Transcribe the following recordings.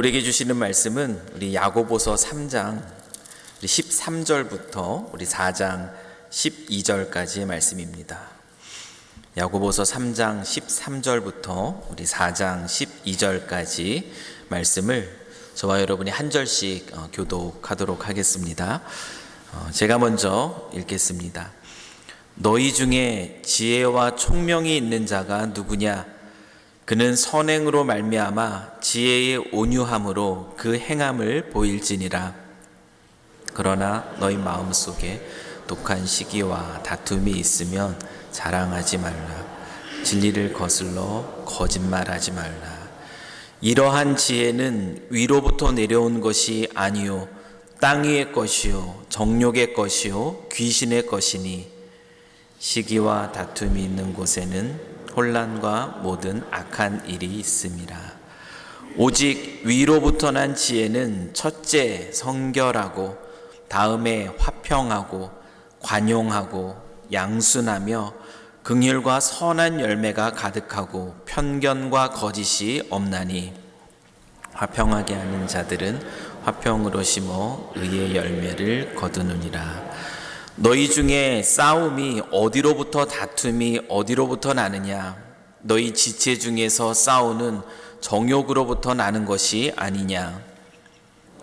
우리에게 주시는 말씀은 우리 야고보서 3장 13절부터 우리 4장 12절까지의 말씀입니다. 야고보서 3장 13절부터 우리 4장 12절까지 말씀을 저와 여러분이 한 절씩 교독하도록 하겠습니다. 제가 먼저 읽겠습니다. 너희 중에 지혜와 총명이 있는 자가 누구냐? 그는 선행으로 말미암아 지혜의 온유함으로 그 행함을 보일지니라. 그러나 너희 마음속에 독한 시기와 다툼이 있으면 자랑하지 말라. 진리를 거슬러 거짓말하지 말라. 이러한 지혜는 위로부터 내려온 것이 아니요 땅 위의 것이요 정욕의 것이요 귀신의 것이니 시기와 다툼이 있는 곳에는 혼란과 모든 악한 일이 있음이라. 오직 위로부터 난 지혜는 첫째 성결하고 다음에 화평하고 관용하고 양순하며 긍휼과 선한 열매가 가득하고 편견과 거짓이 없나니 화평하게 하는 자들은 화평으로 심어 의의 열매를 거두느니라. 너희 중에 싸움이 어디로부터 다툼이 어디로부터 나느냐? 너희 지체 중에서 싸우는 정욕으로부터 나는 것이 아니냐?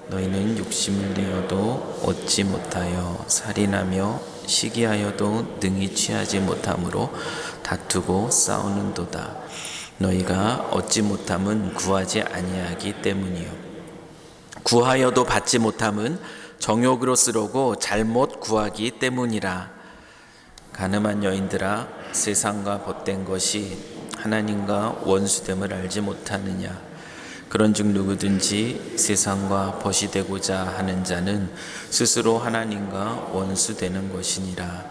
너희는 욕심을 내어도 얻지 못하여 살인하며 시기하여도 능히 취하지 못함으로 다투고 싸우는도다. 너희가 얻지 못함은 구하지 아니하기 때문이요 구하여도 받지 못함은 정욕으로 쓰려고 잘못 구하기 때문이라. 가늠한 여인들아, 세상과 벗된 것이 하나님과 원수됨을 알지 못하느냐? 그런즉 누구든지 세상과 벗이 되고자 하는 자는 스스로 하나님과 원수되는 것이니라.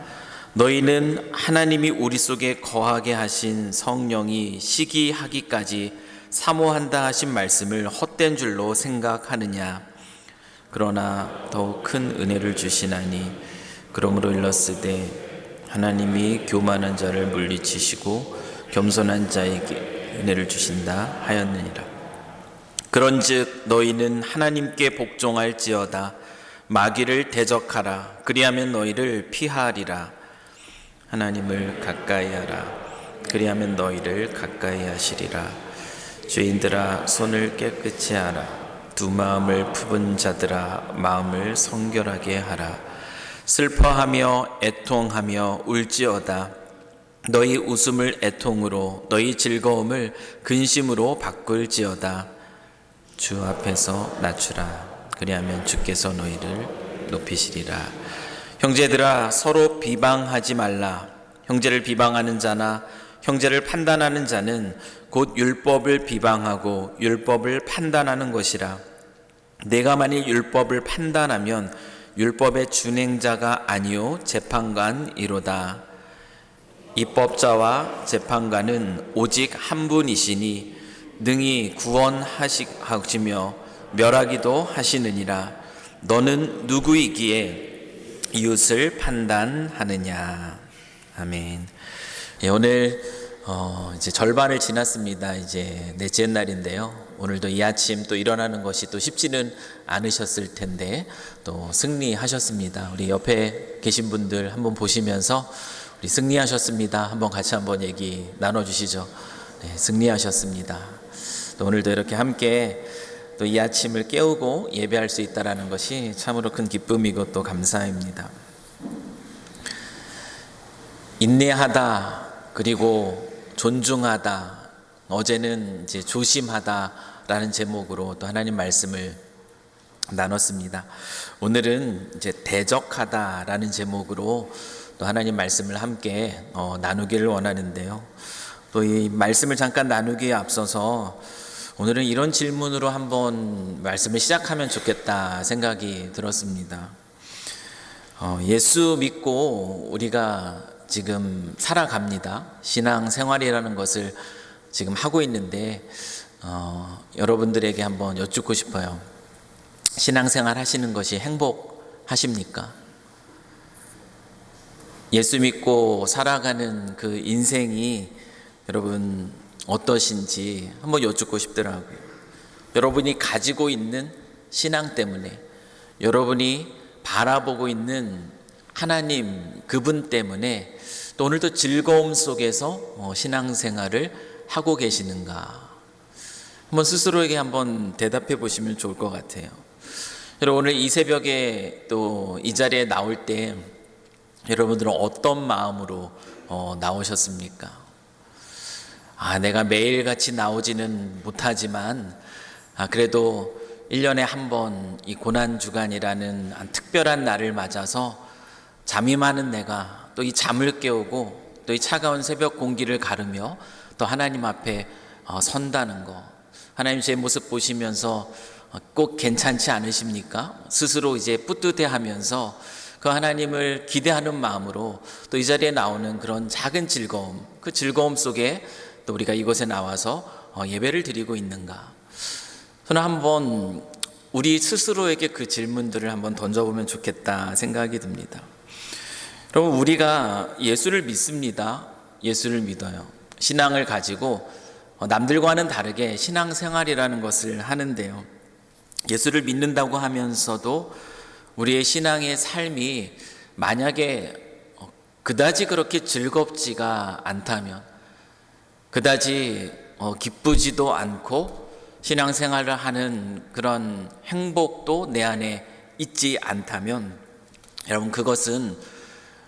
너희는 하나님이 우리 속에 거하게 하신 성령이 시기하기까지 사모한다 하신 말씀을 헛된 줄로 생각하느냐? 그러나 더욱 큰 은혜를 주시나니 그러므로 일렀으되 하나님이 교만한 자를 물리치시고 겸손한 자에게 은혜를 주신다 하였느니라. 그런즉 너희는 하나님께 복종할지어다. 마귀를 대적하라. 그리하면 너희를 피하리라. 하나님을 가까이하라. 그리하면 너희를 가까이 하시리라. 죄인들아, 손을 깨끗이 하라. 두 마음을 품은 자들아, 마음을 성결하게 하라. 슬퍼하며 애통하며 울지어다. 너희 웃음을 애통으로 너희 즐거움을 근심으로 바꿀지어다. 주 앞에서 낮추라. 그리하면 주께서 너희를 높이시리라. 형제들아, 서로 비방하지 말라. 형제를 비방하는 자나 형제를 판단하는 자는 곧 율법을 비방하고 율법을 판단하는 것이라. 내가 만일 율법을 판단하면 율법의 준행자가 아니요 재판관이로다. 입법자와 재판관은 오직 한 분이시니 능히 구원하시며 멸하기도 하시느니라. 너는 누구이기에 이웃을 판단하느냐? 아멘. 오늘 이제 절반을 지났습니다. 이제 넷째 날인데요. 오늘도 이 아침 또 일어나는 것이 또 쉽지는 않으셨을 텐데 또 승리하셨습니다. 우리 옆에 계신 분들 한번 보시면서 우리 승리하셨습니다. 한번 같이 한번 얘기 나눠주시죠. 네, 승리하셨습니다. 또 오늘도 이렇게 함께 또 이 아침을 깨우고 예배할 수 있다라는 것이 참으로 큰 기쁨이고 또 감사입니다. 인내하다, 그리고 존중하다, 어제는 이제 조심하다라는 제목으로 또 하나님 말씀을 나눴습니다. 오늘은 이제 대적하다라는 제목으로 또 하나님 말씀을 함께 나누기를 원하는데요. 또 이 말씀을 잠깐 나누기에 앞서서 오늘은 이런 질문으로 한번 말씀을 시작하면 좋겠다 생각이 들었습니다. 예수 믿고 우리가 지금 살아갑니다. 신앙생활이라는 것을 지금 하고 있는데 여러분들에게 한번 여쭙고 싶어요. 신앙생활 하시는 것이 행복하십니까? 예수 믿고 살아가는 그 인생이 여러분 어떠신지 한번 여쭙고 싶더라고요. 여러분이 가지고 있는 신앙 때문에, 여러분이 바라보고 있는 하나님 그분 때문에 또 오늘도 즐거움 속에서 신앙생활을 하고 계시는가? 한번 스스로에게 한번 대답해 보시면 좋을 것 같아요. 여러분, 오늘 이 새벽에 또 이 자리에 나올 때 여러분들은 어떤 마음으로 나오셨습니까? 내가 매일같이 나오지는 못하지만 그래도 1년에 한 번 이 고난주간이라는 특별한 날을 맞아서 잠이 많은 내가 또 이 잠을 깨우고 또 이 차가운 새벽 공기를 가르며 또 하나님 앞에 선다는 거, 하나님 제 모습 보시면서 꼭 괜찮지 않으십니까? 스스로 이제 뿌듯해하면서 그 하나님을 기대하는 마음으로 또 이 자리에 나오는 그런 작은 즐거움, 그 즐거움 속에 또 우리가 이곳에 나와서 예배를 드리고 있는가? 저는 한번 우리 스스로에게 그 질문들을 한번 던져보면 좋겠다 생각이 듭니다. 여러분, 우리가 예수를 믿습니다. 예수를 믿어요. 신앙을 가지고 남들과는 다르게 신앙생활이라는 것을 하는데요, 예수를 믿는다고 하면서도 우리의 신앙의 삶이 만약에 그다지 그렇게 즐겁지가 않다면, 그다지 기쁘지도 않고 신앙생활을 하는 그런 행복도 내 안에 있지 않다면, 여러분, 그것은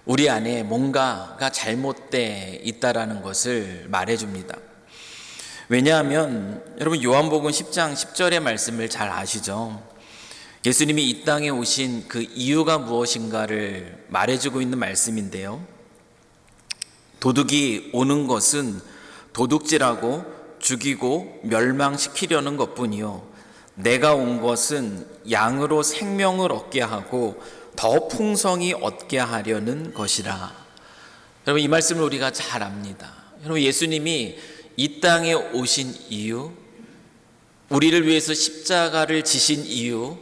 우리 안에 뭔가가 잘못되어 있다라는 것을 말해줍니다. 왜냐하면 여러분, 요한복음 10장 10절의 말씀을 잘 아시죠? 예수님이 이 땅에 오신 그 이유가 무엇인가를 말해주고 있는 말씀인데요, 도둑이 오는 것은 도둑질하고 죽이고 멸망시키려는 것뿐이요, 내가 온 것은 양으로 생명을 얻게 하고 더 풍성히 얻게 하려는 것이라. 여러분, 이 말씀을 우리가 잘 압니다. 여러분, 예수님이 이 땅에 오신 이유, 우리를 위해서 십자가를 지신 이유,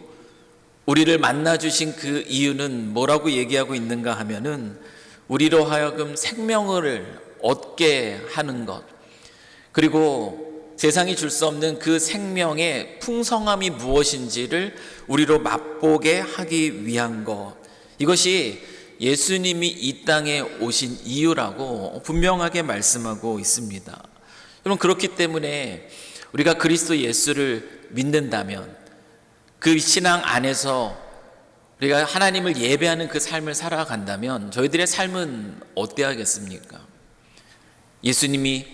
우리를 만나주신 그 이유는 뭐라고 얘기하고 있는가 하면은 우리로 하여금 생명을 얻게 하는 것, 그리고 세상이 줄 수 없는 그 생명의 풍성함이 무엇인지를 우리로 맛보게 하기 위한 것, 이것이 예수님이 이 땅에 오신 이유라고 분명하게 말씀하고 있습니다. 여러분, 그렇기 때문에 우리가 그리스도 예수를 믿는다면, 그 신앙 안에서 우리가 하나님을 예배하는 그 삶을 살아간다면 저희들의 삶은 어때야겠습니까? 예수님이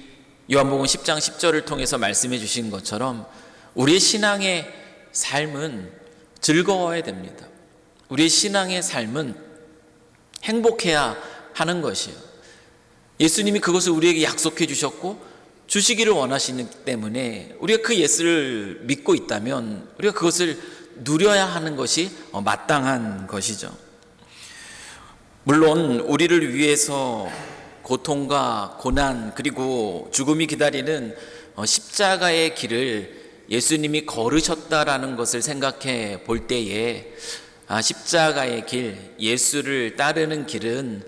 요한복음 10장 10절을 통해서 말씀해 주신 것처럼 우리의 신앙의 삶은 즐거워야 됩니다. 우리의 신앙의 삶은 행복해야 하는 것이에요. 예수님이 그것을 우리에게 약속해 주셨고 주시기를 원하시기 때문에 우리가 그 예수를 믿고 있다면 우리가 그것을 누려야 하는 것이 마땅한 것이죠. 물론 우리를 위해서 고통과 고난 그리고 죽음이 기다리는 십자가의 길을 예수님이 걸으셨다라는 것을 생각해 볼 때에 십자가의 길, 예수를 따르는 길은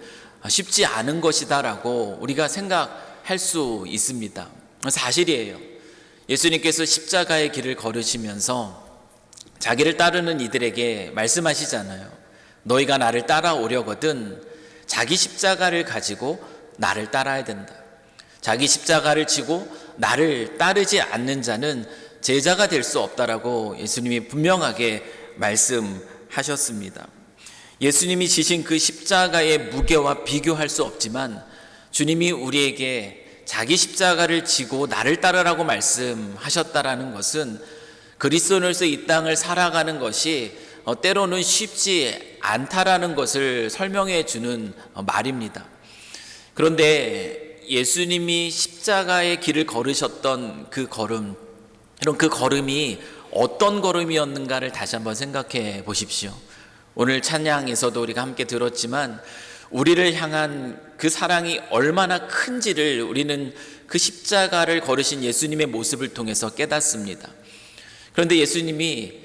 쉽지 않은 것이다라고 우리가 생각할 수 있습니다. 사실이에요. 예수님께서 십자가의 길을 걸으시면서 자기를 따르는 이들에게 말씀하시잖아요. 너희가 나를 따라오려거든 자기 십자가를 가지고 나를 따라야 된다. 자기 십자가를 지고 나를 따르지 않는 자는 제자가 될 수 없다라고 예수님이 분명하게 말씀하셨습니다. 예수님이 지신 그 십자가의 무게와 비교할 수 없지만 주님이 우리에게 자기 십자가를 지고 나를 따르라고 말씀하셨다라는 것은 그리스도인으로서 이 땅을 살아가는 것이 때로는 쉽지 않다라는 것을 설명해 주는 말입니다. 그런데 예수님이 십자가의 길을 걸으셨던 그 걸음, 이런 그 걸음이 어떤 걸음이었는가를 다시 한번 생각해 보십시오. 오늘 찬양에서도 우리가 함께 들었지만 우리를 향한 그 사랑이 얼마나 큰지를 우리는 그 십자가를 걸으신 예수님의 모습을 통해서 깨닫습니다. 그런데 예수님이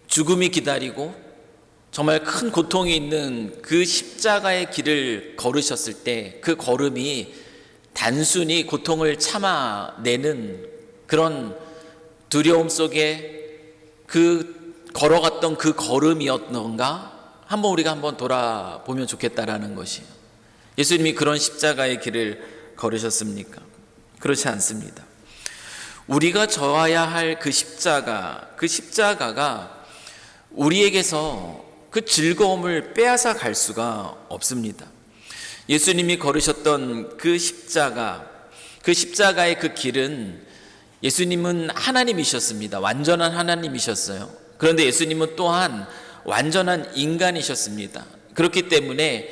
죽음이 기다리고 정말 큰 고통이 있는 그 십자가의 길을 걸으셨을 때 그 걸음이 단순히 고통을 참아내는 그런 두려움 속에 그 걸어갔던 그 걸음이었던가 한번 우리가 한번 돌아보면 좋겠다라는 것이에요. 예수님이 그런 십자가의 길을 걸으셨습니까? 그렇지 않습니다. 우리가 져야 할 그 십자가가 우리에게서 그 즐거움을 빼앗아 갈 수가 없습니다. 예수님이 걸으셨던 그 십자가의 그 길은, 예수님은 하나님이셨습니다. 완전한 하나님이셨어요. 그런데 예수님은 또한 완전한 인간이셨습니다. 그렇기 때문에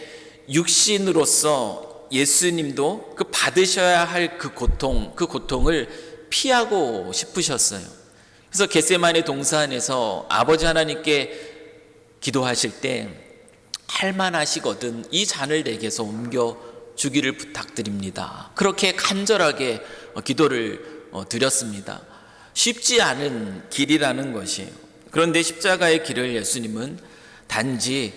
육신으로서 예수님도 그 받으셔야 할 그 고통을 피하고 싶으셨어요. 그래서 겟세마네 동산에서 아버지 하나님께 기도하실 때 할만하시거든 이 잔을 내게서 옮겨 주기를 부탁드립니다. 그렇게 간절하게 기도를 드렸습니다. 쉽지 않은 길이라는 것이에요. 그런데 십자가의 길을 예수님은 단지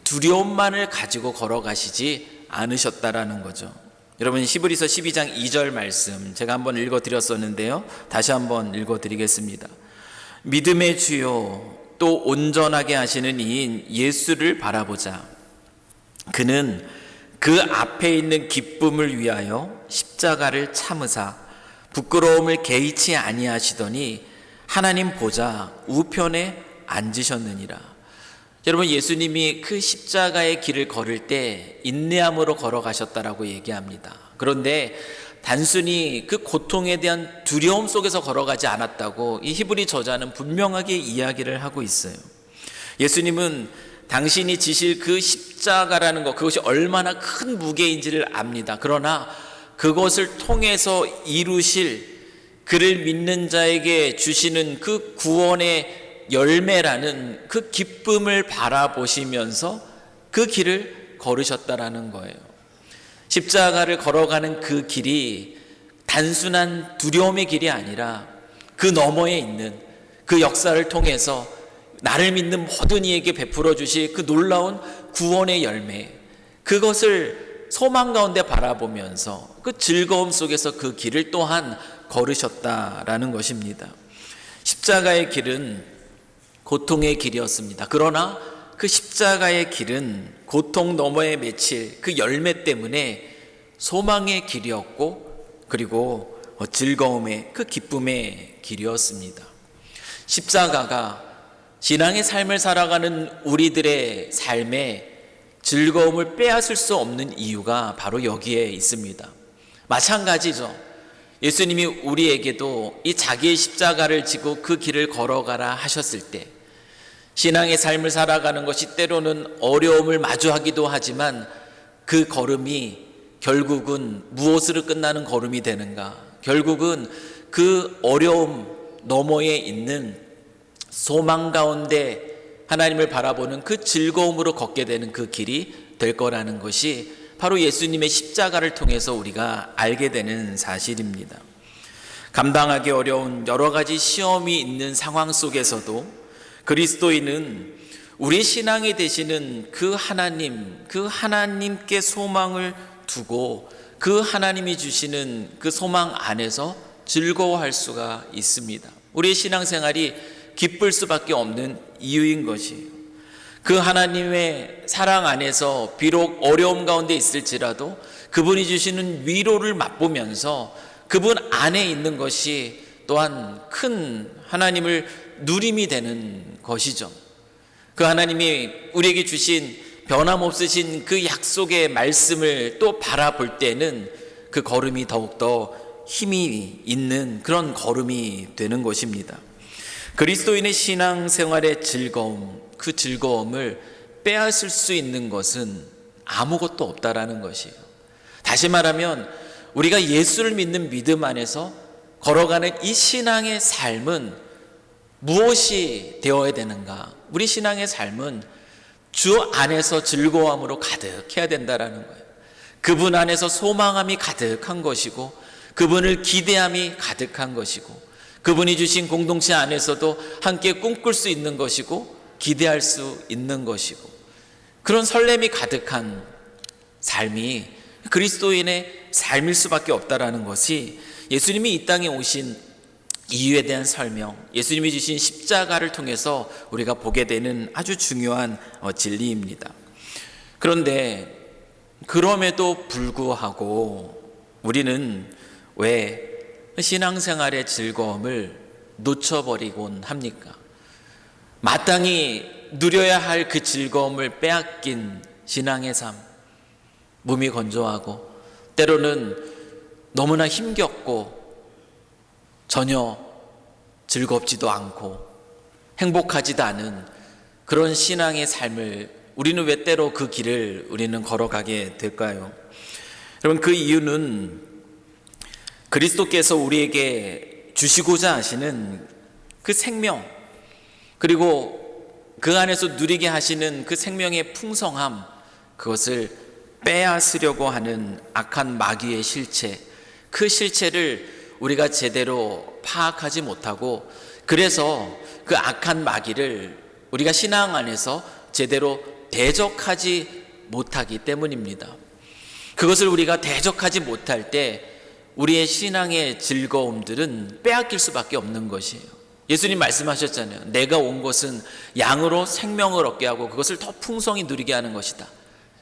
두려움만을 가지고 걸어가시지 않으셨다라는 거죠. 여러분, 히브리서 12장 2절 말씀 제가 한번 읽어드렸었는데요, 다시 한번 읽어드리겠습니다. 믿음의 주요 또 온전하게 하시는 이인 예수를 바라보자. 그는 그 앞에 있는 기쁨을 위하여 십자가를 참으사 부끄러움을 개의치 아니하시더니 하나님 보좌 우편에 앉으셨느니라. 여러분, 예수님이 그 십자가의 길을 걸을 때 인내함으로 걸어가셨다라고 얘기합니다. 그런데 단순히 그 고통에 대한 두려움 속에서 걸어가지 않았다고 이 히브리 저자는 분명하게 이야기를 하고 있어요. 예수님은 당신이 지실 그 십자가라는 것, 그것이 얼마나 큰 무게인지를 압니다. 그러나 그것을 통해서 이루실, 그를 믿는 자에게 주시는 그 구원의 열매라는 그 기쁨을 바라보시면서 그 길을 걸으셨다라는 거예요. 십자가를 걸어가는 그 길이 단순한 두려움의 길이 아니라 그 너머에 있는 그 역사를 통해서 나를 믿는 모든 이에게 베풀어 주실 그 놀라운 구원의 열매, 그것을 소망 가운데 바라보면서 그 즐거움 속에서 그 길을 또한 걸으셨다라는 것입니다. 십자가의 길은 고통의 길이었습니다. 그러나 그 십자가의 길은 고통 너머에 맺힐 그 열매 때문에 소망의 길이었고, 그리고 즐거움의 그 기쁨의 길이었습니다. 십자가가 신앙의 삶을 살아가는 우리들의 삶에 즐거움을 빼앗을 수 없는 이유가 바로 여기에 있습니다. 마찬가지죠. 예수님이 우리에게도 이 자기의 십자가를 지고 그 길을 걸어가라 하셨을 때, 신앙의 삶을 살아가는 것이 때로는 어려움을 마주하기도 하지만 그 걸음이 결국은 무엇으로 끝나는 걸음이 되는가? 결국은 그 어려움 너머에 있는 소망 가운데 하나님을 바라보는 그 즐거움으로 걷게 되는 그 길이 될 거라는 것이 바로 예수님의 십자가를 통해서 우리가 알게 되는 사실입니다. 감당하기 어려운 여러 가지 시험이 있는 상황 속에서도 그리스도인은 우리 신앙이 되시는 그 하나님, 그 하나님께 소망을 두고 그 하나님이 주시는 그 소망 안에서 즐거워할 수가 있습니다. 우리의 신앙생활이 기쁠 수밖에 없는 이유인 것이에요. 그 하나님의 사랑 안에서 비록 어려움 가운데 있을지라도 그분이 주시는 위로를 맛보면서 그분 안에 있는 것이 또한 큰 하나님을 누림이 되는 것이죠. 그 하나님이 우리에게 주신 변함없으신 그 약속의 말씀을 또 바라볼 때는 그 걸음이 더욱더 힘이 있는 그런 걸음이 되는 것입니다. 그리스도인의 신앙생활의 즐거움, 그 즐거움을 빼앗을 수 있는 것은 아무것도 없다라는 것이에요. 다시 말하면 우리가 예수를 믿는 믿음 안에서 걸어가는 이 신앙의 삶은 무엇이 되어야 되는가? 우리 신앙의 삶은 주 안에서 즐거움으로 가득해야 된다라는 거예요. 그분 안에서 소망함이 가득한 것이고, 그분을 기대함이 가득한 것이고, 그분이 주신 공동체 안에서도 함께 꿈꿀 수 있는 것이고 기대할 수 있는 것이고, 그런 설렘이 가득한 삶이 그리스도인의 삶일 수밖에 없다라는 것이 예수님이 이 땅에 오신 이유에 대한 설명, 예수님이 주신 십자가를 통해서 우리가 보게 되는 아주 중요한 진리입니다. 그런데 그럼에도 불구하고 우리는 왜 신앙생활의 즐거움을 놓쳐버리곤 합니까? 마땅히 누려야 할 그 즐거움을 빼앗긴 신앙의 삶, 몸이 건조하고 때로는 너무나 힘겹고 전혀 즐겁지도 않고 행복하지도 않은 그런 신앙의 삶을 우리는 왜 때로 그 길을 우리는 걸어가게 될까요? 여러분, 그 이유는 그리스도께서 우리에게 주시고자 하시는 그 생명, 그리고 그 안에서 누리게 하시는 그 생명의 풍성함, 그것을 빼앗으려고 하는 악한 마귀의 실체, 그 실체를 우리가 제대로 파악하지 못하고, 그래서 그 악한 마귀를 우리가 신앙 안에서 제대로 대적하지 못하기 때문입니다. 그것을 우리가 대적하지 못할 때 우리의 신앙의 즐거움들은 빼앗길 수밖에 없는 것이에요. 예수님 말씀하셨잖아요. 내가 온 것은 양으로 생명을 얻게 하고 그것을 더 풍성히 누리게 하는 것이다.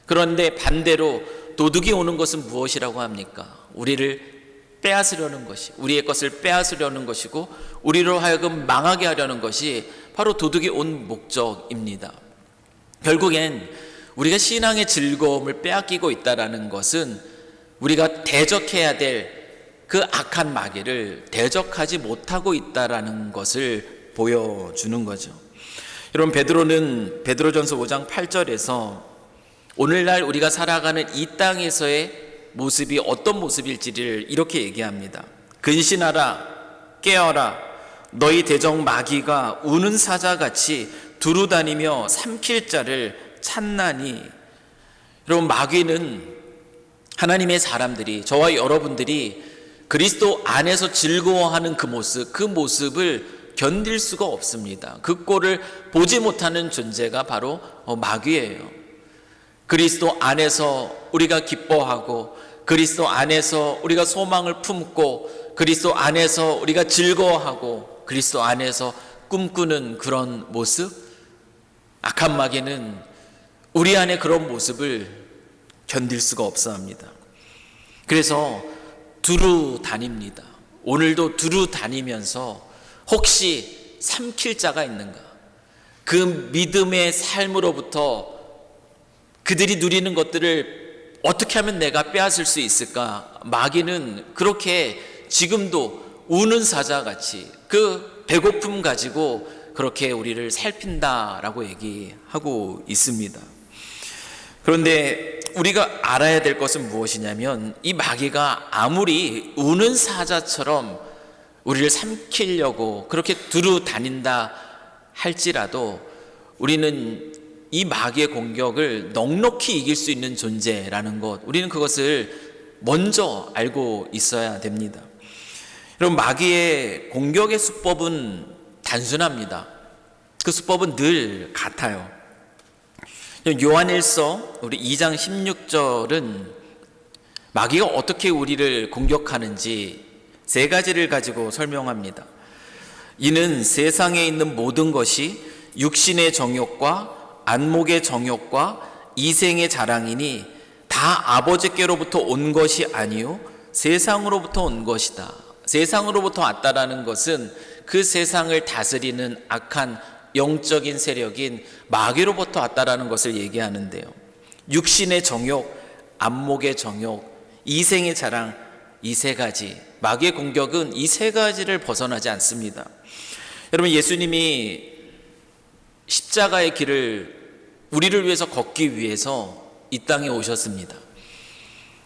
그런데 반대로 도둑이 오는 것은 무엇이라고 합니까? 우리를 빼앗으려는 것이, 우리의 것을 빼앗으려는 것이고 우리로 하여금 망하게 하려는 것이 바로 도둑이 온 목적입니다. 결국엔 우리가 신앙의 즐거움을 빼앗기고 있다는 것은 우리가 대적해야 될 그 악한 마귀를 대적하지 못하고 있다는 것을 보여주는 거죠. 여러분, 베드로는 베드로전서 5장 8절에서 오늘날 우리가 살아가는 이 땅에서의 모습이 어떤 모습일지를 이렇게 얘기합니다. 근신하라, 깨어라, 너희 대적 마귀가 우는 사자같이 두루다니며 삼킬 자를 찾나니. 여러분, 마귀는 하나님의 사람들이, 저와 여러분들이 그리스도 안에서 즐거워하는 그 모습을 견딜 수가 없습니다. 그 꼴을 보지 못하는 존재가 바로 마귀예요. 그리스도 안에서 우리가 기뻐하고, 그리스도 안에서 우리가 소망을 품고, 그리스도 안에서 우리가 즐거워하고, 그리스도 안에서 꿈꾸는 그런 모습, 악한 마귀는 우리 안에 그런 모습을 견딜 수가 없어 합니다. 그래서 두루 다닙니다. 오늘도 두루 다니면서 혹시 삼킬 자가 있는가? 그 믿음의 삶으로부터 그들이 누리는 것들을 어떻게 하면 내가 빼앗을 수 있을까? 마귀는 그렇게 지금도 우는 사자같이 그 배고픔 가지고 그렇게 우리를 살핀다라고 얘기하고 있습니다. 그런데 우리가 알아야 될 것은 무엇이냐면, 이 마귀가 아무리 우는 사자처럼 우리를 삼키려고 그렇게 두루 다닌다 할지라도 우리는 이 마귀의 공격을 넉넉히 이길 수 있는 존재라는 것, 우리는 그것을 먼저 알고 있어야 됩니다. 여러분, 마귀의 공격의 수법은 단순합니다. 그 수법은 늘 같아요. 요한일서 우리 2장 16절은 마귀가 어떻게 우리를 공격하는지 세 가지를 가지고 설명합니다. 이는 세상에 있는 모든 것이 육신의 정욕과 안목의 정욕과 이생의 자랑이니 다 아버지께로부터 온 것이 아니요 세상으로부터 온 것이다. 세상으로부터 왔다라는 것은 그 세상을 다스리는 악한 영적인 세력인 마귀로부터 왔다라는 것을 얘기하는데요. 육신의 정욕, 안목의 정욕, 이생의 자랑, 이 세 가지, 마귀의 공격은 이 세 가지를 벗어나지 않습니다. 여러분, 예수님이 십자가의 길을 우리를 위해서 걷기 위해서 이 땅에 오셨습니다.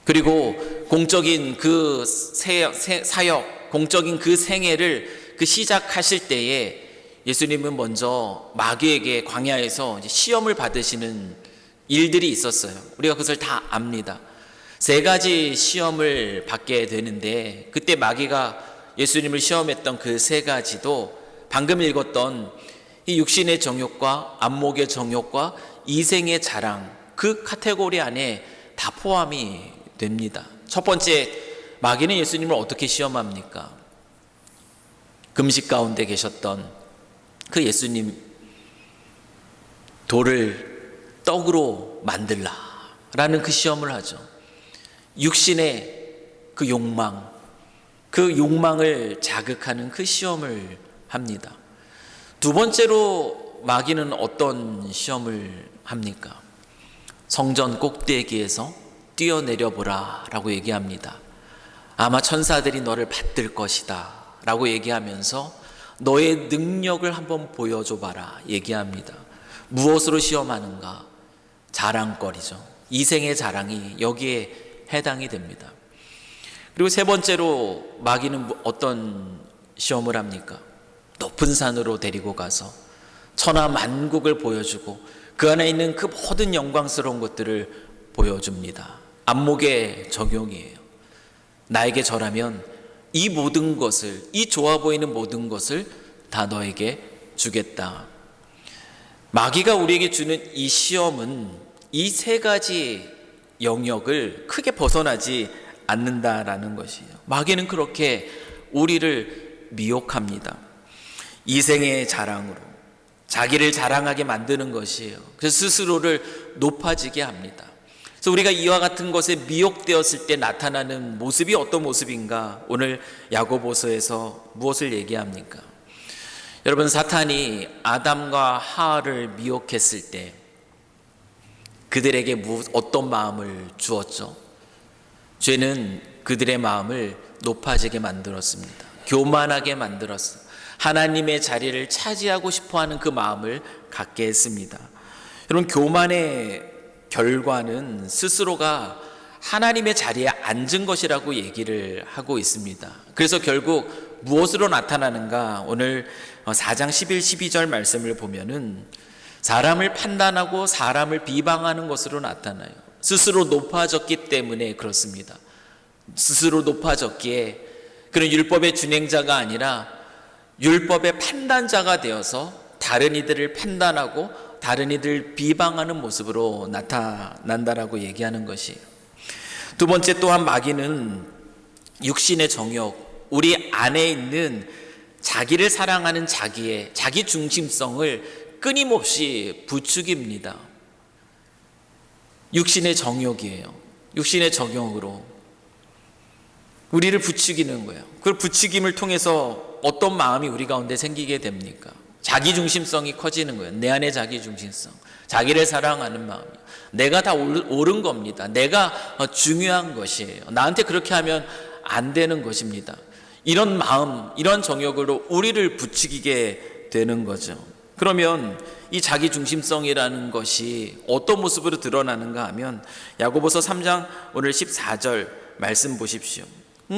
그리고 공적인 그 사역, 공적인 그 생애를 시작하실 때에 예수님은 먼저 마귀에게 광야에서 시험을 받으시는 일들이 있었어요. 우리가 그것을 다 압니다. 세 가지 시험을 받게 되는데, 그때 마귀가 예수님을 시험했던 그 세 가지도 방금 읽었던 이 육신의 정욕과 안목의 정욕과 이생의 자랑, 그 카테고리 안에 다 포함이 됩니다. 첫 번째, 마귀는 예수님을 어떻게 시험합니까? 금식 가운데 계셨던 그 예수님, 돌을 떡으로 만들라라는 그 시험을 하죠. 육신의 그 욕망, 그 욕망을 자극하는 그 시험을 합니다. 두 번째로 마귀는 어떤 시험을 합니까? 성전 꼭대기에서 뛰어내려 보라 라고 얘기합니다. 아마 천사들이 너를 받들 것이다 라고 얘기하면서 너의 능력을 한번 보여줘 봐라 얘기합니다. 무엇으로 시험하는가? 자랑거리죠. 이생의 자랑이 여기에 해당이 됩니다. 그리고 세 번째로 마귀는 어떤 시험을 합니까? 높은 산으로 데리고 가서 천하 만국을 보여주고 그 안에 있는 그 모든 영광스러운 것들을 보여줍니다. 안목의 적용이에요. 나에게 절하면 이 모든 것을, 이 좋아 보이는 모든 것을 다 너에게 주겠다. 마귀가 우리에게 주는 이 시험은 이 세 가지 영역을 크게 벗어나지 않는다라는 것이에요. 마귀는 그렇게 우리를 미혹합니다. 이생의 자랑으로 자기를 자랑하게 만드는 것이에요. 그래서 스스로를 높아지게 합니다. 그래서 우리가 이와 같은 것에 미혹되었을 때 나타나는 모습이 어떤 모습인가? 오늘 야고보서에서 무엇을 얘기합니까? 여러분, 사탄이 아담과 하와를 미혹했을 때 그들에게 어떤 마음을 주었죠? 죄는 그들의 마음을 높아지게 만들었습니다. 교만하게 만들었어요. 하나님의 자리를 차지하고 싶어하는 그 마음을 갖게 했습니다. 여러분, 교만의 결과는 스스로가 하나님의 자리에 앉은 것이라고 얘기를 하고 있습니다. 그래서 결국 무엇으로 나타나는가? 오늘 4장 11, 12절 말씀을 보면은 사람을 판단하고 사람을 비방하는 것으로 나타나요. 스스로 높아졌기 때문에 그렇습니다. 스스로 높아졌기에 그런 율법의 준행자가 아니라 율법의 판단자가 되어서 다른 이들을 판단하고 다른 이들을 비방하는 모습으로 나타난다라고 얘기하는 것이에요. 두 번째, 또한 마귀는 육신의 정욕, 우리 안에 있는 자기를 사랑하는 자기 중심성을 끊임없이 부추깁니다. 육신의 정욕이에요. 육신의 정욕으로 우리를 부추기는 거예요. 그 부추김을 통해서 어떤 마음이 우리 가운데 생기게 됩니까? 자기중심성이 커지는 거예요. 내 안의 자기중심성, 자기를 사랑하는 마음이, 내가 다 옳은 겁니다. 내가 중요한 것이에요. 나한테 그렇게 하면 안 되는 것입니다. 이런 마음, 이런 정욕으로 우리를 부추기게 되는 거죠. 그러면 이 자기중심성이라는 것이 어떤 모습으로 드러나는가 하면 야고보서 3장 오늘 14절 말씀 보십시오.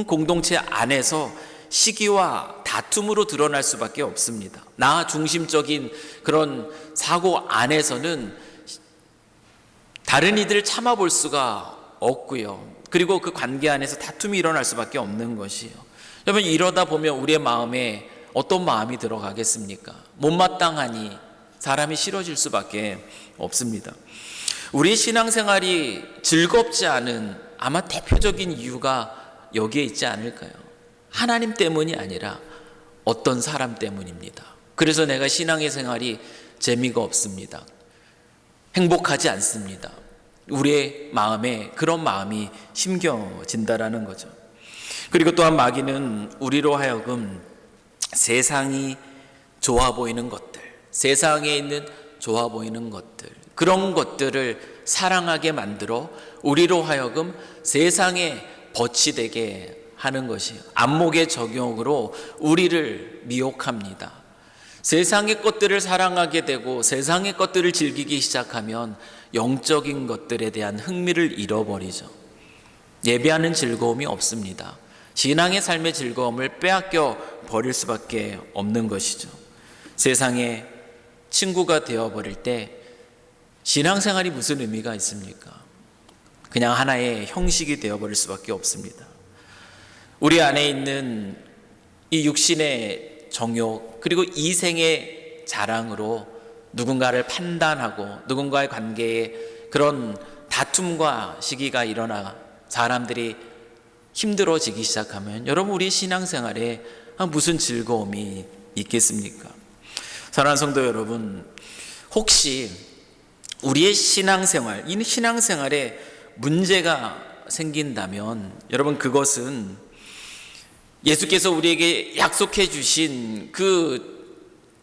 공동체 안에서 시기와 다툼으로 드러날 수밖에 없습니다. 나 중심적인 그런 사고 안에서는 다른 이들을 참아볼 수가 없고요. 그리고 그 관계 안에서 다툼이 일어날 수밖에 없는 것이에요. 여러분, 이러다 보면 우리의 마음에 어떤 마음이 들어가겠습니까? 못마땅하니 사람이 싫어질 수밖에 없습니다. 우리 신앙생활이 즐겁지 않은 아마 대표적인 이유가 여기에 있지 않을까요? 하나님 때문이 아니라 어떤 사람 때문입니다. 그래서 내가 신앙의 생활이 재미가 없습니다. 행복하지 않습니다. 우리의 마음에 그런 마음이 심겨진다라는 거죠. 그리고 또한 마귀는 우리로 하여금 세상이 좋아 보이는 것들, 세상에 있는 좋아 보이는 것들, 그런 것들을 사랑하게 만들어 우리로 하여금 세상에 벗이 되게 하는 것이에요. 안목의 적용으로 우리를 미혹합니다. 세상의 것들을 사랑하게 되고 세상의 것들을 즐기기 시작하면 영적인 것들에 대한 흥미를 잃어버리죠. 예배하는 즐거움이 없습니다. 신앙의 삶의 즐거움을 빼앗겨 버릴 수밖에 없는 것이죠. 세상의 친구가 되어버릴 때 신앙생활이 무슨 의미가 있습니까? 그냥 하나의 형식이 되어버릴 수밖에 없습니다. 우리 안에 있는 이 육신의 정욕, 그리고 이생의 자랑으로 누군가를 판단하고 누군가의 관계에 그런 다툼과 시기가 일어나 사람들이 힘들어지기 시작하면 여러분, 우리 신앙생활에 무슨 즐거움이 있겠습니까? 사랑하는 성도 여러분, 혹시 우리의 신앙생활, 이 신앙생활에 문제가 생긴다면 여러분, 그것은 예수께서 우리에게 약속해 주신 그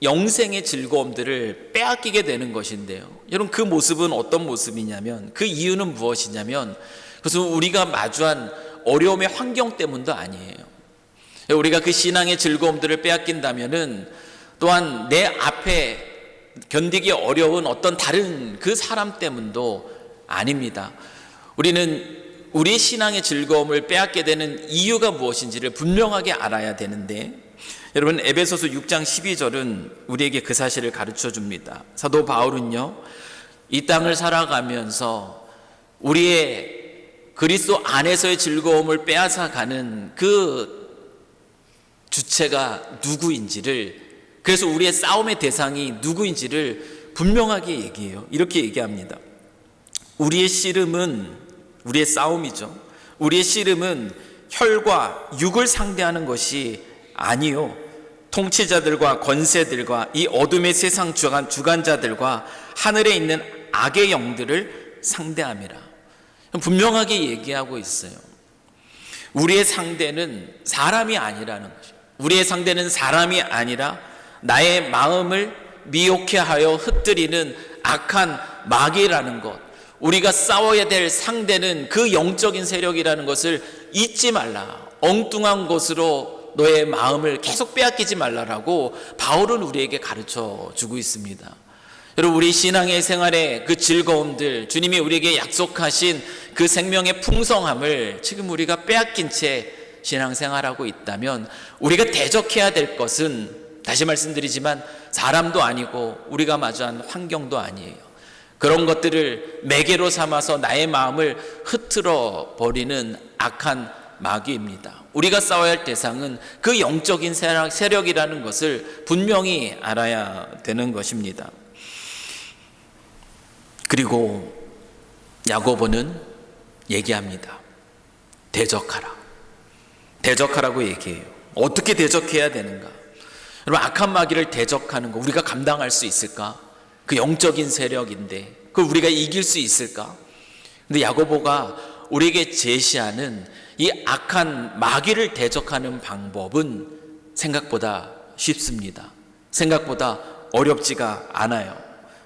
영생의 즐거움들을 빼앗기게 되는 것인데요, 여러분, 그 모습은 어떤 모습이냐면, 그 이유는 무엇이냐면, 그것은 우리가 마주한 어려움의 환경 때문도 아니에요. 우리가 그 신앙의 즐거움들을 빼앗긴다면은 또한 내 앞에 견디기 어려운 어떤 다른 그 사람 때문도 아닙니다. 우리는 우리의 신앙의 즐거움을 빼앗게 되는 이유가 무엇인지를 분명하게 알아야 되는데, 여러분, 에베소서 6장 12절은 우리에게 그 사실을 가르쳐 줍니다. 사도 바울은요, 이 땅을 살아가면서 우리의 그리스도 안에서의 즐거움을 빼앗아가는 그 주체가 누구인지를, 그래서 우리의 싸움의 대상이 누구인지를 분명하게 얘기해요. 이렇게 얘기합니다. 우리의 씨름은, 우리의 싸움이죠, 우리의 씨름은 혈과 육을 상대하는 것이 아니요, 통치자들과 권세들과 이 어둠의 세상 주관자들과 하늘에 있는 악의 영들을 상대함이라. 분명하게 얘기하고 있어요. 우리의 상대는 사람이 아니라는 거죠. 우리의 상대는 사람이 아니라 나의 마음을 미혹해 하여 흩뜨리는 악한 마귀라는 것, 우리가 싸워야 될 상대는 그 영적인 세력이라는 것을 잊지 말라. 엉뚱한 것으로 너의 마음을 계속 빼앗기지 말라라고 바울은 우리에게 가르쳐 주고 있습니다. 여러분, 우리 신앙의 생활의 그 즐거움들, 주님이 우리에게 약속하신 그 생명의 풍성함을 지금 우리가 빼앗긴 채 신앙생활하고 있다면 우리가 대적해야 될 것은, 다시 말씀드리지만, 사람도 아니고 우리가 마주한 환경도 아니에요. 그런 것들을 매개로 삼아서 나의 마음을 흐트러 버리는 악한 마귀입니다. 우리가 싸워야 할 대상은 그 영적인 세력이라는 것을 분명히 알아야 되는 것입니다. 그리고 야고보는 얘기합니다. 대적하라. 대적하라고 얘기해요. 어떻게 대적해야 되는가? 여러분, 악한 마귀를 대적하는 거 우리가 감당할 수 있을까? 그 영적인 세력인데 그걸 우리가 이길 수 있을까? 근데 야고보가 우리에게 제시하는 이 악한 마귀를 대적하는 방법은 생각보다 쉽습니다. 생각보다 어렵지가 않아요.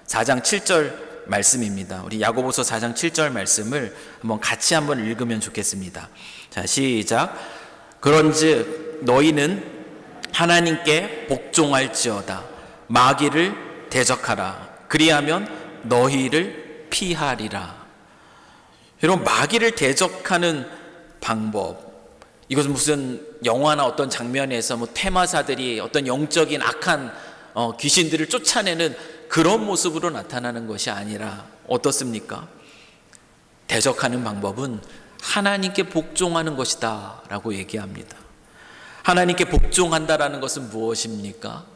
4장 7절 말씀입니다. 우리 야고보서 4장 7절 말씀을 같이 한번 읽으면 좋겠습니다. 자, 시작. 그런즉 너희는 하나님께 복종할지어다. 마귀를 대적하라. 그리하면 너희를 피하리라. 여러분, 마귀를 대적하는 방법, 이것은 무슨 영화나 어떤 장면에서 테마사들이 어떤 영적인 악한 귀신들을 쫓아내는 그런 모습으로 나타나는 것이 아니라 어떻습니까? 대적하는 방법은 하나님께 복종하는 것이다 라고 얘기합니다. 하나님께 복종한다라는 것은 무엇입니까?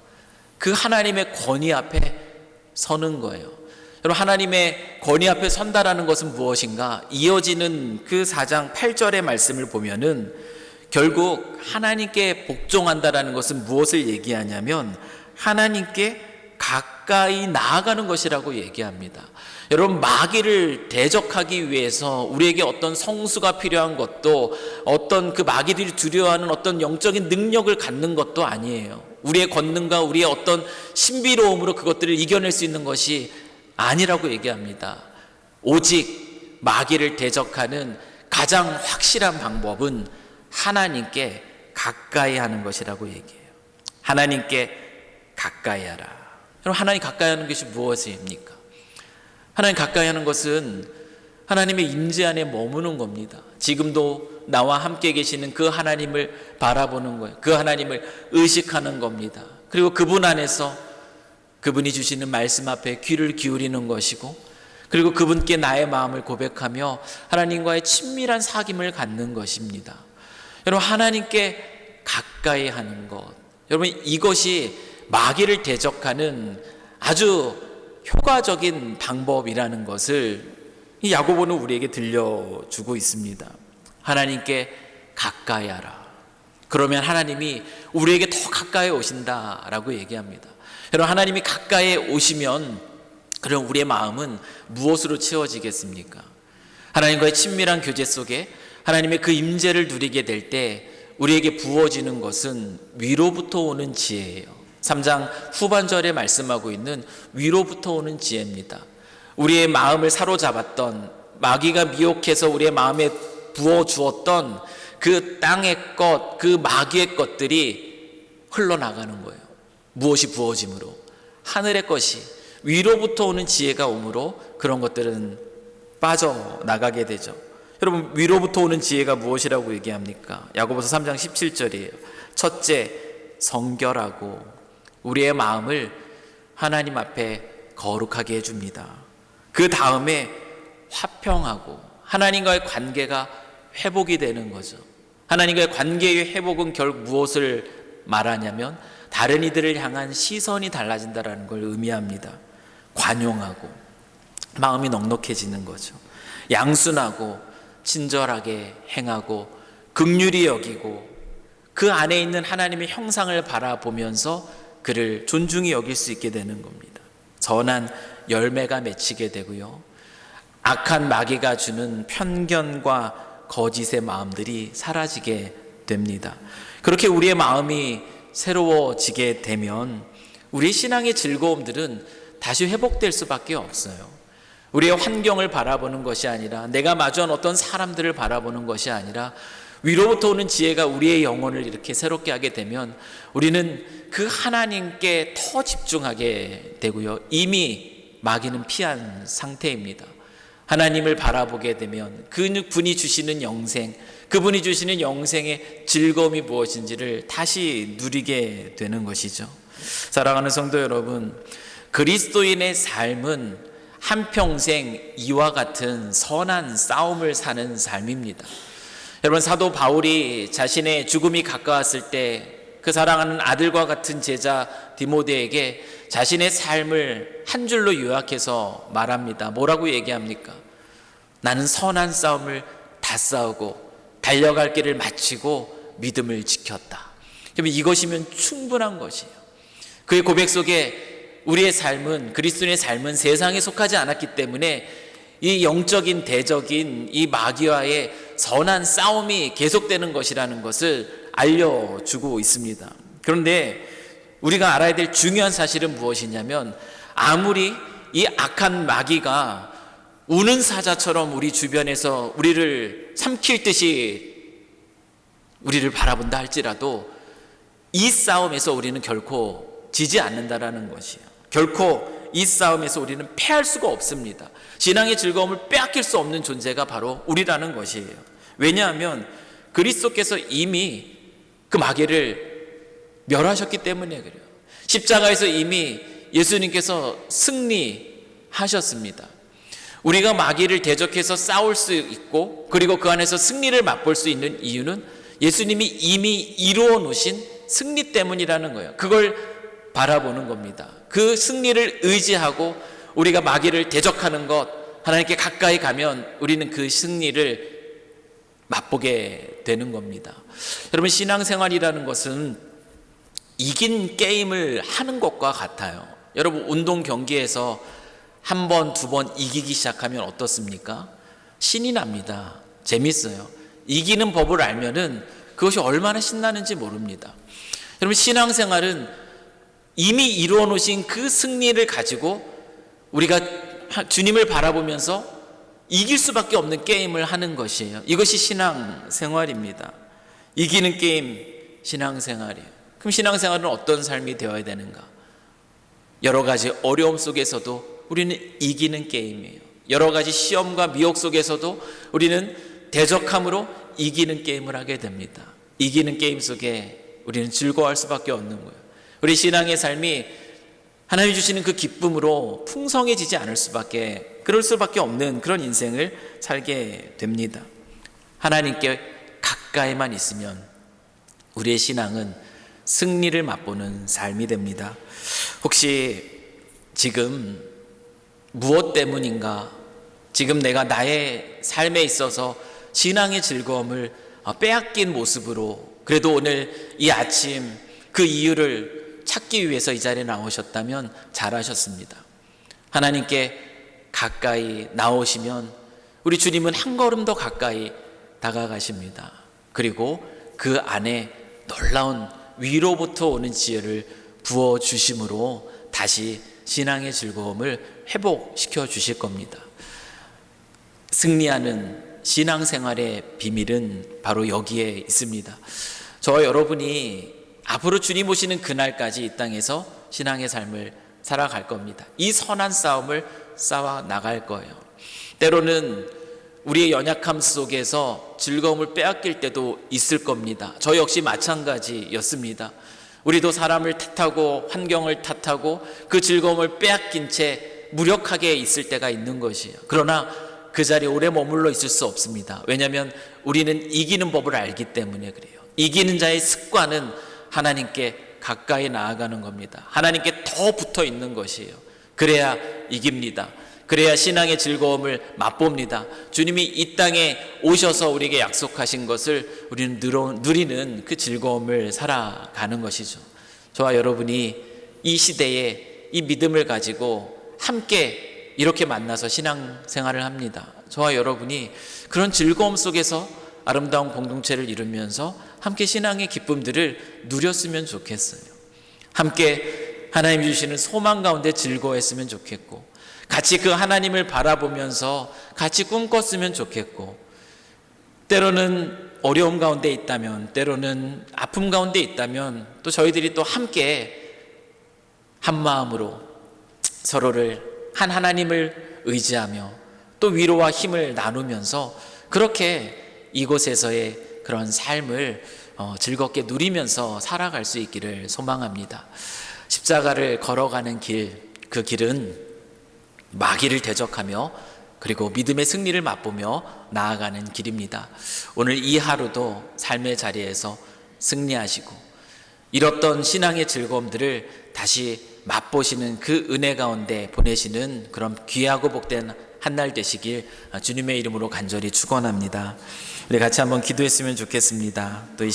그 하나님의 권위 앞에 서는 거예요. 여러분, 하나님의 권위 앞에 선다라는 것은 무엇인가? 이어지는 그 4장 8절의 말씀을 보면은 결국 하나님께 복종한다라는 것은 무엇을 얘기하냐면 하나님께 가까이 나아가는 것이라고 얘기합니다. 여러분, 마귀를 대적하기 위해서 우리에게 어떤 성수가 필요한 것도, 어떤 그 마귀들이 두려워하는 어떤 영적인 능력을 갖는 것도 아니에요. 우리의 권능과 우리의 어떤 신비로움으로 그것들을 이겨낼 수 있는 것이 아니라고 얘기합니다. 오직 마귀를 대적하는 가장 확실한 방법은 하나님께 가까이 하는 것이라고 얘기해요. 하나님께 가까이 하라. 여러분, 하나님 가까이 하는 것이 무엇입니까? 하나님 가까이 하는 것은 하나님의 임재 안에 머무는 겁니다. 지금도 나와 함께 계시는 그 하나님을 바라보는 거예요. 그 하나님을 의식하는 겁니다. 그리고 그분 안에서 그분이 주시는 말씀 앞에 귀를 기울이는 것이고, 그리고 그분께 나의 마음을 고백하며 하나님과의 친밀한 사귐을 갖는 것입니다. 여러분, 하나님께 가까이 하는 것, 여러분, 이것이 마귀를 대적하는 아주 효과적인 방법이라는 것을 이 야고보는 우리에게 들려주고 있습니다. 하나님께 가까이 하라. 그러면 하나님이 우리에게 더 가까이 오신다라고 얘기합니다. 여러분, 하나님이 가까이 오시면 그럼 우리의 마음은 무엇으로 채워지겠습니까? 하나님과의 친밀한 교제 속에 하나님의 그 임재를 누리게 될 때 우리에게 부어지는 것은 위로부터 오는 지혜예요. 3장 후반절에 말씀하고 있는 위로부터 오는 지혜입니다. 우리의 마음을 사로잡았던, 마귀가 미혹해서 우리의 마음에 부어주었던 그 땅의 것, 그 마귀의 것들이 흘러나가는 거예요. 무엇이 부어짐으로? 하늘의 것이, 위로부터 오는 지혜가 오므로 그런 것들은 빠져나가게 되죠. 여러분, 위로부터 오는 지혜가 무엇이라고 얘기합니까? 야고보서 3장 17절이에요. 첫째, 성결하고 우리의 마음을 하나님 앞에 거룩하게 해줍니다. 그 다음에 화평하고 하나님과의 관계가 회복이 되는 거죠. 하나님과의 관계의 회복은 결국 무엇을 말하냐면 다른 이들을 향한 시선이 달라진다는 걸 의미합니다. 관용하고 마음이 넉넉해지는 거죠. 양순하고 친절하게 행하고 긍휼히 여기고 그 안에 있는 하나님의 형상을 바라보면서 그를 존중히 여길 수 있게 되는 겁니다. 선한 열매가 맺히게 되고요. 악한 마귀가 주는 편견과 거짓의 마음들이 사라지게 됩니다. 그렇게 우리의 마음이 새로워지게 되면 우리의 신앙의 즐거움들은 다시 회복될 수밖에 없어요. 우리의 환경을 바라보는 것이 아니라, 내가 마주한 어떤 사람들을 바라보는 것이 아니라 위로부터 오는 지혜가 우리의 영혼을 이렇게 새롭게 하게 되면 우리는 그 하나님께 더 집중하게 되고요. 이미 마귀는 피한 상태입니다. 하나님을 바라보게 되면 그분이 주시는 영생, 그분이 주시는 영생의 즐거움이 무엇인지를 다시 누리게 되는 것이죠. 사랑하는 성도 여러분, 그리스도인의 삶은 한평생 이와 같은 선한 싸움을 사는 삶입니다. 여러분, 사도 바울이 자신의 죽음이 가까웠을 때 그 사랑하는 아들과 같은 제자 디모데에게 자신의 삶을 한 줄로 요약해서 말합니다. 뭐라고 얘기합니까? 나는 선한 싸움을 다 싸우고 달려갈 길을 마치고 믿음을 지켰다. 그러면 이것이면 충분한 것이에요. 그의 고백 속에 우리의 삶은, 그리스도인의 삶은 세상에 속하지 않았기 때문에 이 영적인 대적인 이 마귀와의 선한 싸움이 계속되는 것이라는 것을 알려주고 있습니다. 그런데 우리가 알아야 될 중요한 사실은 무엇이냐면, 아무리 이 악한 마귀가 우는 사자처럼 우리 주변에서 우리를 삼킬 듯이 우리를 바라본다 할지라도 이 싸움에서 우리는 결코 지지 않는다라는 것이에요. 결코 이 싸움에서 우리는 패할 수가 없습니다. 신앙의 즐거움을 빼앗길 수 없는 존재가 바로 우리라는 것이에요. 왜냐하면 그리스도께서 이미 그 마귀를 멸하셨기 때문에 그래요. 십자가에서 이미 예수님께서 승리하셨습니다. 우리가 마귀를 대적해서 싸울 수 있고 그리고 그 안에서 승리를 맛볼 수 있는 이유는 예수님이 이미 이루어 놓으신 승리 때문이라는 거예요. 그걸 바라보는 겁니다. 그 승리를 의지하고 우리가 마귀를 대적하는 것, 하나님께 가까이 가면 우리는 그 승리를 맛보게 되는 겁니다. 여러분, 신앙생활이라는 것은 이긴 게임을 하는 것과 같아요. 여러분, 운동 경기에서 한 번, 두 번 이기기 시작하면 어떻습니까? 신이 납니다. 재밌어요. 이기는 법을 알면은 그것이 얼마나 신나는지 모릅니다. 여러분, 신앙생활은 이미 이루어 놓으신 그 승리를 가지고 우리가 주님을 바라보면서 이길 수밖에 없는 게임을 하는 것이에요. 이것이 신앙생활입니다. 이기는 게임, 신앙생활이에요. 그럼 신앙생활은 어떤 삶이 되어야 되는가? 여러 가지 어려움 속에서도 우리는 이기는 게임이에요. 여러 가지 시험과 미혹 속에서도 우리는 대적함으로 이기는 게임을 하게 됩니다. 이기는 게임 속에 우리는 즐거워할 수밖에 없는 거예요. 우리 신앙의 삶이 하나님이 주시는 그 기쁨으로 풍성해지지 않을 수밖에, 그럴 수밖에 없는 그런 인생을 살게 됩니다. 하나님께 가까이만 있으면 우리의 신앙은 승리를 맛보는 삶이 됩니다. 혹시 지금 무엇 때문인가? 지금 내가 나의 삶에 있어서 신앙의 즐거움을 빼앗긴 모습으로 그래도 오늘 이 아침 그 이유를 찾기 위해서 이 자리에 나오셨다면 잘하셨습니다. 하나님께 가까이 나오시면 우리 주님은 한 걸음 더 가까이 다가가십니다. 그리고 그 안에 놀라운 위로부터 오는 지혜를 부어주심으로 다시 신앙의 즐거움을 회복시켜 주실 겁니다. 승리하는 신앙생활의 비밀은 바로 여기에 있습니다. 저와 여러분이 앞으로 주님 오시는 그날까지 이 땅에서 신앙의 삶을 살아갈 겁니다. 이 선한 싸움을 싸워 나갈 거예요. 때로는 우리의 연약함 속에서 즐거움을 빼앗길 때도 있을 겁니다. 저 역시 마찬가지였습니다. 우리도 사람을 탓하고 환경을 탓하고 그 즐거움을 빼앗긴 채 무력하게 있을 때가 있는 것이에요. 그러나 그 자리에 오래 머물러 있을 수 없습니다. 왜냐하면 우리는 이기는 법을 알기 때문에 그래요. 이기는 자의 습관은 하나님께 가까이 나아가는 겁니다. 하나님께 더 붙어 있는 것이에요. 그래야 이깁니다. 그래야 신앙의 즐거움을 맛봅니다. 주님이 이 땅에 오셔서 우리에게 약속하신 것을 우리는 누리는 그 즐거움을 살아가는 것이죠. 저와 여러분이 이 시대에 이 믿음을 가지고 함께 이렇게 만나서 신앙생활을 합니다. 저와 여러분이 그런 즐거움 속에서 아름다운 공동체를 이루면서 함께 신앙의 기쁨들을 누렸으면 좋겠어요. 함께 하나님 주시는 소망 가운데 즐거워했으면 좋겠고, 같이 그 하나님을 바라보면서 같이 꿈꿨으면 좋겠고, 때로는 어려움 가운데 있다면, 때로는 아픔 가운데 있다면 또 저희들이 또 함께 한 마음으로 서로를 한 하나님을 의지하며 또 위로와 힘을 나누면서 그렇게 이곳에서의 그런 삶을 즐겁게 누리면서 살아갈 수 있기를 소망합니다. 십자가를 걸어가는 길, 그 길은 마귀를 대적하며 그리고 믿음의 승리를 맛보며 나아가는 길입니다. 오늘 이 하루도 삶의 자리에서 승리하시고 잃었던 신앙의 즐거움들을 다시 맛보시는 그 은혜 가운데 보내시는 그런 귀하고 복된 한 날 되시길 주님의 이름으로 간절히 축원합니다. 우리 같이 한번 기도했으면 좋겠습니다. 또 이